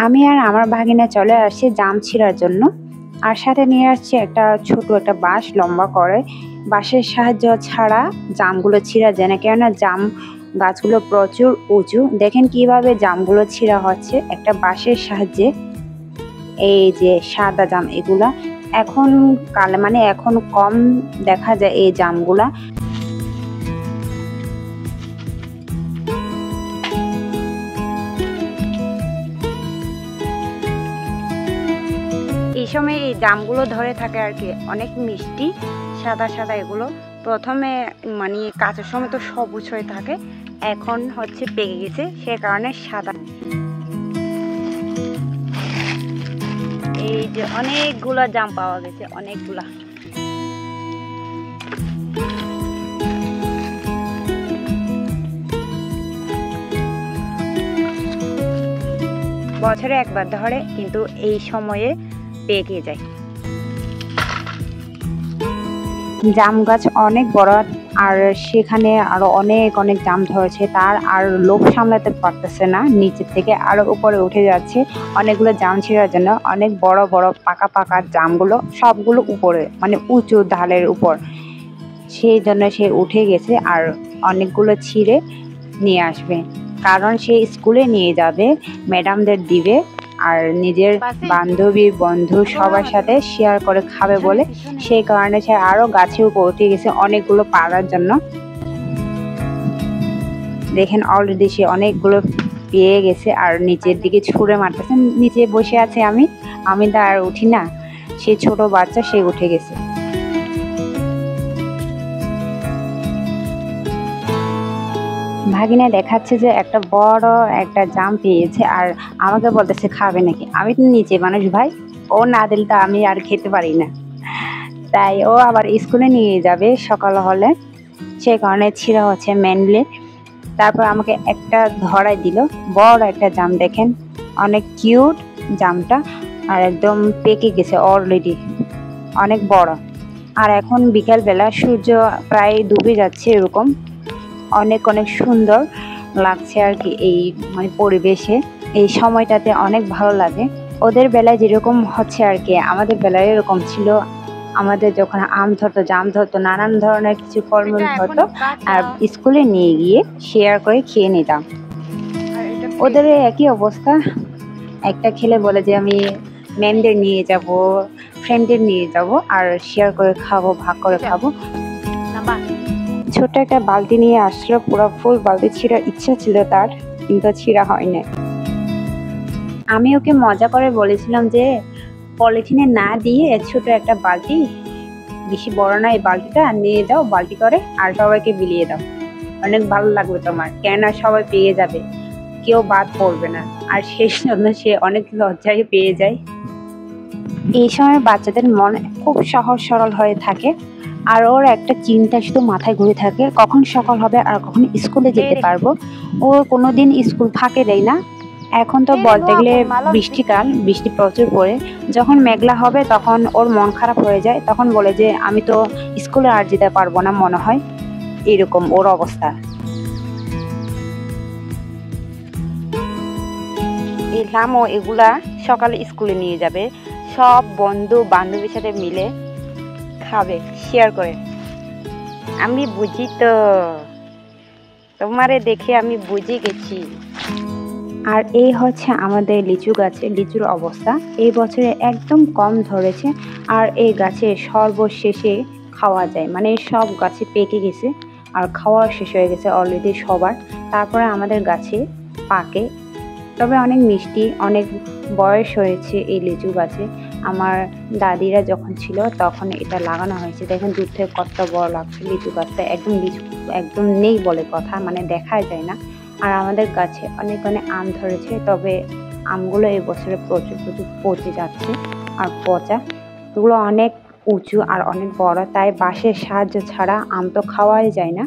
আমি আর আমার ভাগিনা চলে আসছি জাম ছিঁড়ার জন্য। আর সাথে নিয়ে আসছি একটা ছোট একটা বাঁশ, লম্বা করে। বাঁশের সাহায্য ছাড়া জামগুলো ছিঁড়া যায় না, কেননা জাম গাছগুলো প্রচুর উঁচু। দেখেন কিভাবে জামগুলো ছিঁড়া হচ্ছে একটা বাঁশের সাহায্যে। এই যে সাদা জাম, এগুলা এখন কালে মানে এখন কম দেখা যায় এই জামগুলা। এই সময় এই জামগুলো ধরে থাকে আর কি, অনেক মিষ্টি, সাদা সাদা। এগুলো প্রথমে মানে কাঁচার সময় তো সবুজ হয়ে থাকে, এখন হচ্ছে পেকে গেছে, সে কারণে সাদা। এই যে অনেকগুলা জাম পাওয়া গেছে, অনেকগুলা। বছরে একবার ধরে, কিন্তু এই সময়ে পেকে যায়। জাম গাছ অনেক বড়, আর সেখানে আরো অনেক অনেক জাম ধরেছে। তার আর লোভ সামলাতে পারতেছে না, নিচের থেকে আরো উপরে উঠে যাচ্ছে অনেকগুলো জাম ছিঁড়ার জন্য। অনেক বড় বড় পাকা পাকা জামগুলো সবগুলো উপরে, মানে উঁচু ঢালের উপর। সেই জন্য সে উঠে গেছে আর অনেকগুলো ছিঁড়ে নিয়ে আসবে, কারণ সে স্কুলে নিয়ে যাবে, ম্যাডামদের দিবে, আর নিজের বান্ধবী বন্ধু সবার সাথে শেয়ার করে খাবে বলে। সেই কারণে সে আরো গাছের উপর উঠে গেছে অনেকগুলো পাড়ার জন্য। দেখেন অলরেডি সে অনেকগুলো পেয়ে গেছে আর নিচের দিকে ছুঁড়ে মারতেছে। নিচে বসে আছে আমি তো আর উঠি না, সে ছোট বাচ্চা, সে উঠে গেছে। ভাগিনা দেখাচ্ছে যে একটা বড় একটা জাম পেয়েছে, আর আমাকে বলতেছে খাবে নাকি। আমি তো নিচে মানুষ ভাই, ও না দিলে তো আমি আর খেতে পারি না। তাই ও আবার স্কুলে নিয়ে যাবে সকাল হলে, সেই কারণে ছিঁড়া হচ্ছে মেনলি। তারপর আমাকে একটা ধরাই দিল, বড় একটা জাম। দেখেন অনেক কিউট জামটা, আর একদম পেকে গেছে অলরেডি, অনেক বড়। আর এখন বিকালবেলা, সূর্য প্রায় ডুবে যাচ্ছে, এরকম অনেক অনেক সুন্দর লাগছে আর কি। এই মানে পরিবেশে এই সময়টাতে অনেক ভালো লাগে। ওদের বেলায় যেরকম হচ্ছে আর কি, আমাদের বেলায় এরকম ছিল। আমাদের যখন আম ধরতো, জাম ধরতো, নানান ধরনের কিছু ফলমূল ধরতো, আর স্কুলে নিয়ে গিয়ে শেয়ার করে খেয়ে নিতাম। ওদের একই অবস্থা, একটা খেলে বলে যে আমি ম্যামদের নিয়ে যাব, ফ্রেন্ডদের নিয়ে যাব, আর শেয়ার করে খাবো, ভাগ করে খাবো। ছোট একটা বালতি নিয়ে আসলো, পুরো ফুল বালতি ছিঁড়ার ইচ্ছা ছিল তার, কিন্তু ছিঁড়া হয় না। আমি ওকে মজা করে বলেছিলাম যে পলিথিনে না দিয়ে ছোট একটা বালতি, বেশি বড় না, এই বালতিটা নিয়ে যাও বালতি করে, আর সবাইকে বিলিয়ে দাও, অনেক ভালো লাগবে তোমার, কেননা সবাই পেয়ে যাবে, কেউ বাদ পড়বে না। আর সেই জন্য সে অনেক লজ্জায় পেয়ে যায়। এই সময় বাচ্চাদের মন খুব সহজ সরল হয়ে থাকে, আর ওর একটা চিন্তা শুধু মাথায় ঘুরে থাকে, কখন সকাল হবে আর কখন স্কুলে যেতে পারবো। ও কোনোদিন স্কুল ফাঁকে দেয় না। এখন তো বলতে গেলে বৃষ্টিকাল, বৃষ্টি প্রচুর পড়ে। যখন মেঘলা হবে তখন ওর মন খারাপ হয়ে যায়, তখন বলে যে আমি তো স্কুলে আর যেতে পারবো না মনে হয়, এরকম ওর অবস্থা। এলাম ও এগুলা সকালে স্কুলে নিয়ে যাবে, সব বন্ধু বান্ধবীর সাথে মিলে খাবে শেয়ার করে। আমি বুঝি তো, তোমারে দেখে আমি বুঝে গেছি। আর এই হচ্ছে আমাদের লিচু গাছে লিচুর অবস্থা। এই বছরে একদম কম ধরেছে, আর এই গাছে সর্বশেষে খাওয়া যায়, মানে সব গাছে পেকে গেছে আর খাওয়া শেষ হয়ে গেছে অলরেডি সবার। তারপরে আমাদের গাছে পাকে, তবে অনেক মিষ্টি, অনেক বয়স হয়েছে এই লিচু গাছে। আমার দাদিরা যখন ছিল তখন এটা লাগানো হয়েছে। দেখেন দূর থেকে কতটা বড় লাগছে লিচু গাছটা, একদম লিচু একদম নেই বলে কথা, মানে দেখাই যায় না। আর আমাদের গাছে অনেক অনেক আম ধরেছে, তবে আমগুলো এই বছরে প্রচুর প্রচুর পচে যাচ্ছে, আর পচা এগুলো অনেক উঁচু আর অনেক বড়, তাই বাঁশের সাহায্য ছাড়া আম তো খাওয়াই যায় না।